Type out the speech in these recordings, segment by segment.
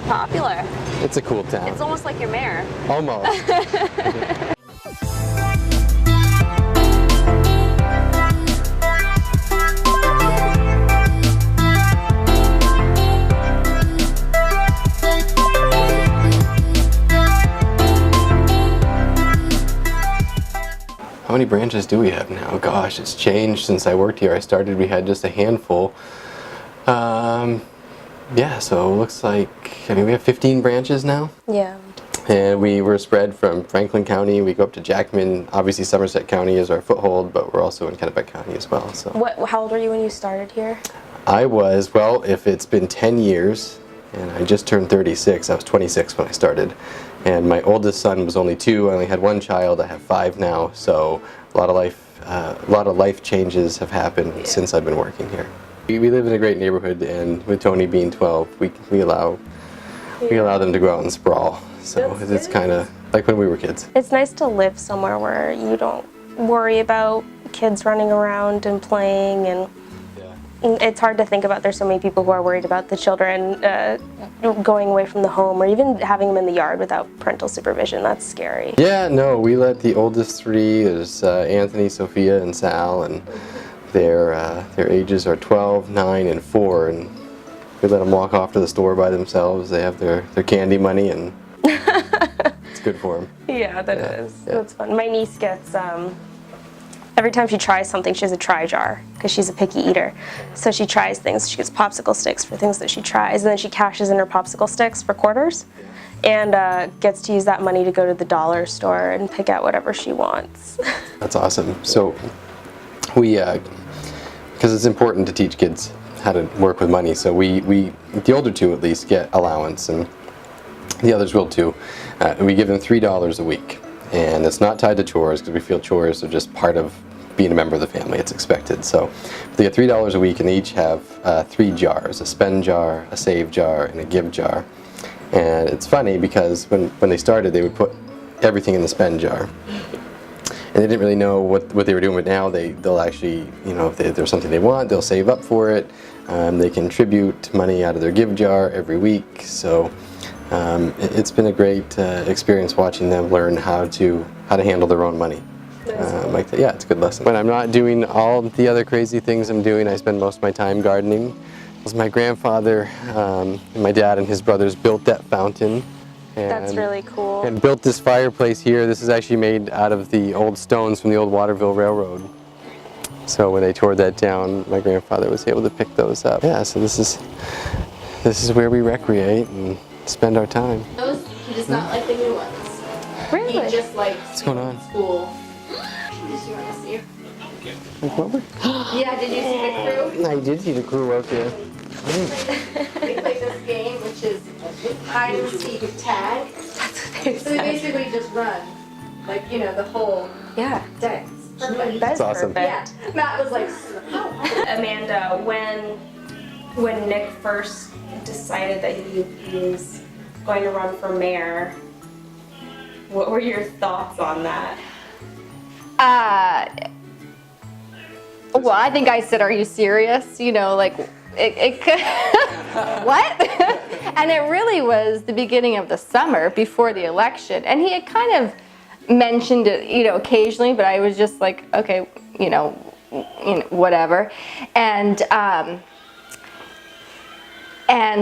popular. It's a cool town. It's almost like your mayor. Almost. How many branches do we have now? Gosh, it's changed since I worked here. I started, we had just a handful. Yeah, so it looks like, I mean, we have 15 branches now. Yeah. And we were spread from Franklin County, we go up to Jackman. Obviously Somerset County is our foothold, but we're also in Kennebec County as well. So. How old were you when you started here? I was, well, if it's been 10 years, and I just turned 36, I was 26 when I started. And my oldest son was only 2, I only had 1 child, I have 5 now, so a lot of life changes have happened since I've been working here. We live in a great neighborhood, and with Tony being 12, we allow them to go out and sprawl. So it's kind of like when we were kids. It's nice to live somewhere where you don't worry about kids running around and playing, and it's hard to think about. There's so many people who are worried about the children going away from the home, or even having them in the yard without parental supervision. That's scary. Yeah, no, we let the oldest 3, there's Anthony, Sophia, and Sal, and their ages are 12, 9, and 4, and we let them walk off to the store by themselves. They have their candy money, and it's good for them. Yeah, that is. Yeah. That's fun. My niece gets, every time she tries something, she has a try jar, because she's a picky eater. So she tries things. She gets popsicle sticks for things that she tries, and then she cashes in her popsicle sticks for quarters, and gets to use that money to go to the dollar store and pick out whatever she wants. That's awesome. So we, because it's important to teach kids how to work with money, so we the older 2 at least get allowance, and the others will too. We give them $3 a week, and it's not tied to chores, because we feel chores are just part of being a member of the family. It's expected. So they get $3 a week, and they each have 3 jars: a spend jar, a save jar, and a give jar. And it's funny because when they started, they would put everything in the spend jar, and they didn't really know what they were doing. But now they'll actually, you know, if there's something they want, they'll save up for it. They contribute money out of their give jar every week. So it's been a great experience watching them learn how to handle their own money. Like that. Yeah, it's a good lesson. When I'm not doing all the other crazy things I'm doing, I spend most of my time gardening. Because my grandfather, and my dad and his brothers built that fountain. That's really cool. And built this fireplace here. This is actually made out of the old stones from the old Waterville Railroad. So when they tore that down, my grandfather was able to pick those up. Yeah, so this is where we recreate and spend our time. He does not like the new ones. Really? He just likes What's going on? school. Did you want to see? Like what Yeah, did you see the crew? I did see the crew out there. They play this game, which is hide and seek tag. So they basically just run, like, you know, the whole day. Perfect. That's awesome. perfect. Yeah, Matt was like, Amanda, when Nick first decided that he was going to run for mayor, what were your thoughts on that? Well, I think I said, "Are you serious?" You know, like it could. What? And it really was the beginning of the summer before the election, and he had kind of mentioned it, you know, occasionally, but I was just like, okay, you know, whatever. And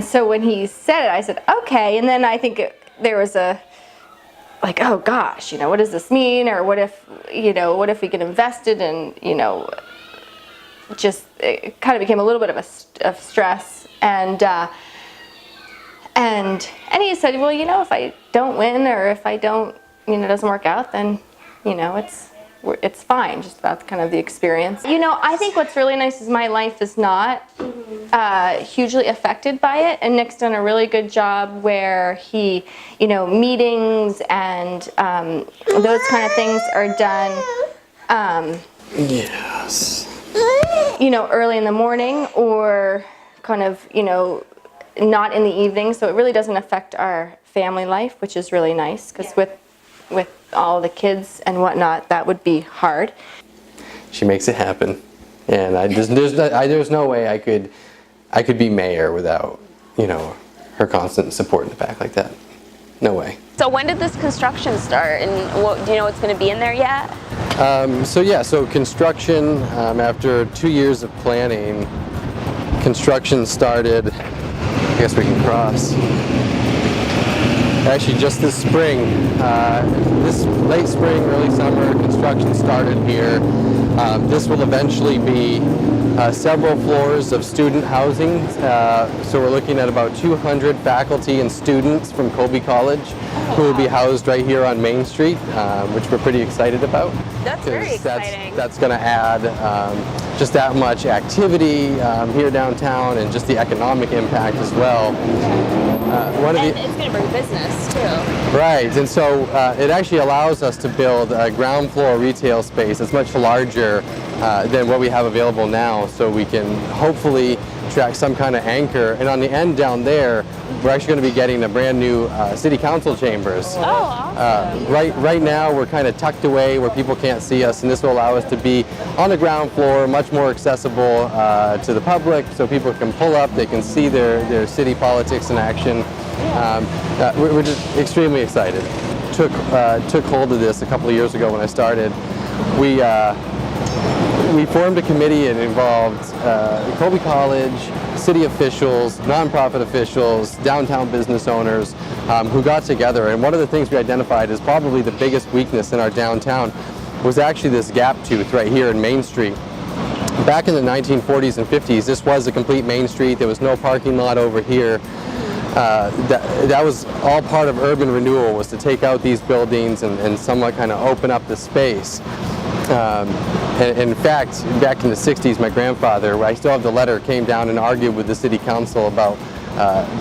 so when he said it, I said, okay. And then I think there was a, like, oh gosh, you know, what does this mean? Or what if we get invested in, you know, just, it kind of became a little bit of stress. And he said, well, you know, if I don't win, or if I don't, you know, it doesn't work out, then, you know, it's fine. Just that's kind of the experience. You know, I think what's really nice is my life is not hugely affected by it, and Nick's done a really good job where he, you know, meetings and those kind of things are done. Yes. You know, early in the morning, or kind of, you know, not in the evening, so it really doesn't affect our family life, which is really nice, because with all the kids and whatnot, that would be hard. She makes it happen, and there's no way I could be mayor without, you know, her constant support in the back like that. No way. So when did this construction start, and do you know what's going to be in there yet? So construction, after 2 years of planning, construction started, I guess we can cross, actually just this spring, this late spring, early summer, construction started here. This will eventually be several floors of student housing. So we're looking at about 200 faculty and students from Colby College who will be housed right here on Main Street, which we're pretty excited about. That's very exciting. That's going to add just that much activity here downtown, and just the economic impact as well. It's going to bring business too. Right, and so it actually allows us to build a ground floor retail space that's much larger than what we have available now, so we can hopefully attract some kind of anchor. And on the end down there, we're actually going to be getting a brand new city council chambers. Oh, awesome. Right now we're kind of tucked away where people can't see us, and this will allow us to be on the ground floor, much more accessible to the public, so people can pull up, they can see their city politics in action. We're just extremely excited. Took hold of this a couple of years ago when I started. We formed a committee and involved Colby College, city officials, nonprofit officials, downtown business owners who got together. And one of the things we identified as probably the biggest weakness in our downtown was actually this gap tooth right here in Main Street. Back in the 1940s and 50s, this was a complete main street. There was no parking lot over here. That was all part of urban renewal, was to take out these buildings and somewhat kind of open up the space. And in fact, back in the 60s, my grandfather, I still have the letter, came down and argued with the city council about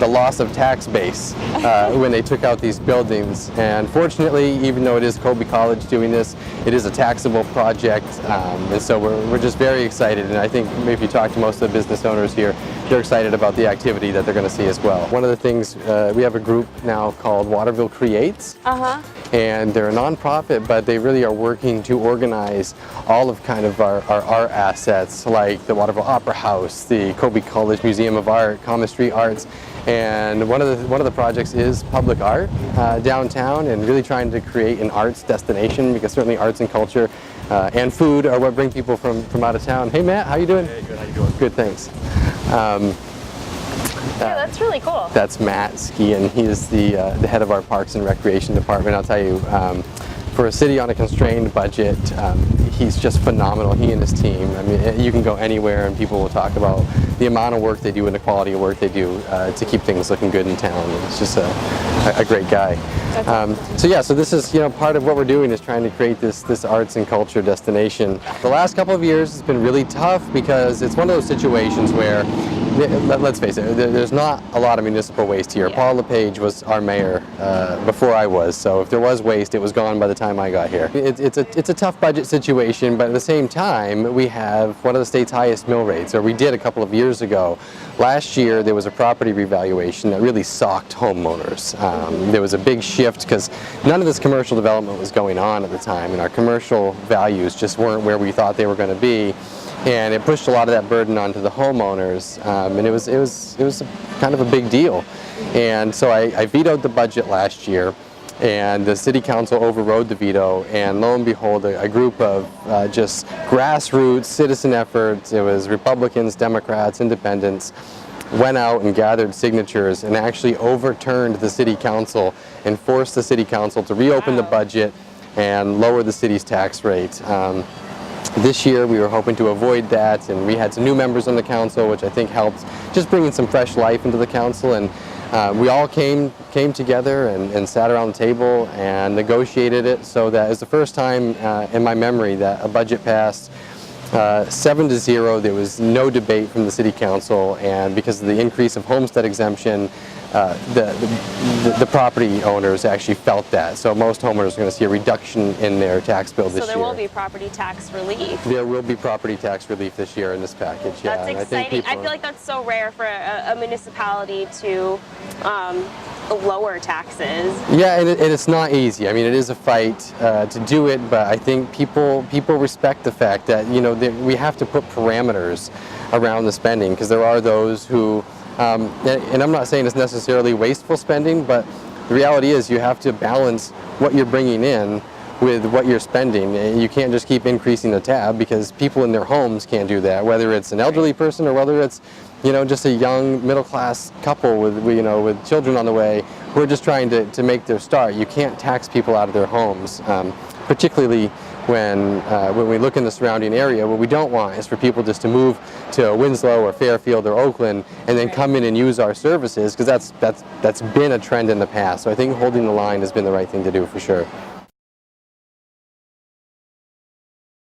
the loss of tax base when they took out these buildings. And fortunately, even though it is Colby College doing this, it is a taxable project, and so we're just very excited. And I think if you talk to most of the business owners here, they're excited about the activity that they're going to see as well. One of the things, we have a group now called Waterville Creates, and they're a nonprofit, but they really are working to organize all of kind of our art assets, like the Waterville Opera House, the Colby College Museum of Art, Common Street Arts. And one of the projects is public art downtown, and really trying to create an arts destination, because certainly arts and culture and food are what bring people from out of town. Hey Matt, how you doing? Hey, good. How you doing? Good, thanks. Yeah, that's really cool. That's Matt Skian. He is the head of our Parks and Recreation Department. I'll tell you, for a city on a constrained budget, he's just phenomenal, he and his team. I mean, you can go anywhere and people will talk about the amount of work they do and the quality of work they do to keep things looking good in town. It's just a great guy. So this is, part of what we're doing is trying to create this arts and culture destination. The last couple of years has been really tough, because it's one of those situations where, let's face it, there's not a lot of municipal waste here. Paul LePage was our mayor before I was, so if there was waste, it was gone by the time I got here. It's a tough budget situation, but at the same time, we have one of the state's highest mill rates, or we did a couple of years ago. Last year, there was a property revaluation that really socked homeowners. There was a big shift, because none of this commercial development was going on at the time, and our commercial values just weren't where we thought they were going to be. And it pushed a lot of that burden onto the homeowners, and it was kind of a big deal. And so I vetoed the budget last year, and the city council overrode the veto, and lo and behold, a group of just grassroots citizen efforts, it was Republicans, Democrats, Independents, went out and gathered signatures and actually overturned the city council and forced the city council to reopen the budget and lower the city's tax rate. This year we were hoping to avoid that, and we had some new members on the council, which I think helped just bringing some fresh life into the council. And we all came together and sat around the table and negotiated it, so that it's the first time in my memory that a budget passed 7-0. There was no debate from the city council, and because of the increase of homestead exemption, the property owners actually felt that. So most homeowners are going to see a reduction in their tax bill this year. So there will be property tax relief. There will be property tax relief this year in this package. That's exciting. I feel like that's so rare for a municipality to lower taxes. Yeah, and it's not easy. I mean, it is a fight to do it, but I think people respect the fact that we have to put parameters around the spending, because there are those who And I'm not saying it's necessarily wasteful spending, but the reality is you have to balance what you're bringing in with what you're spending. You can't just keep increasing the tab, because people in their homes can't do that, whether it's an elderly person or whether it's, you know, just a young middle-class couple with, you know, with children on the way who are just trying to make their start. You can't tax people out of their homes, particularly when we look in the surrounding area. What we don't want is for people just to move to Winslow or Fairfield or Oakland and then come in and use our services, because that's been a trend in the past. So I think holding the line has been the right thing to do for sure.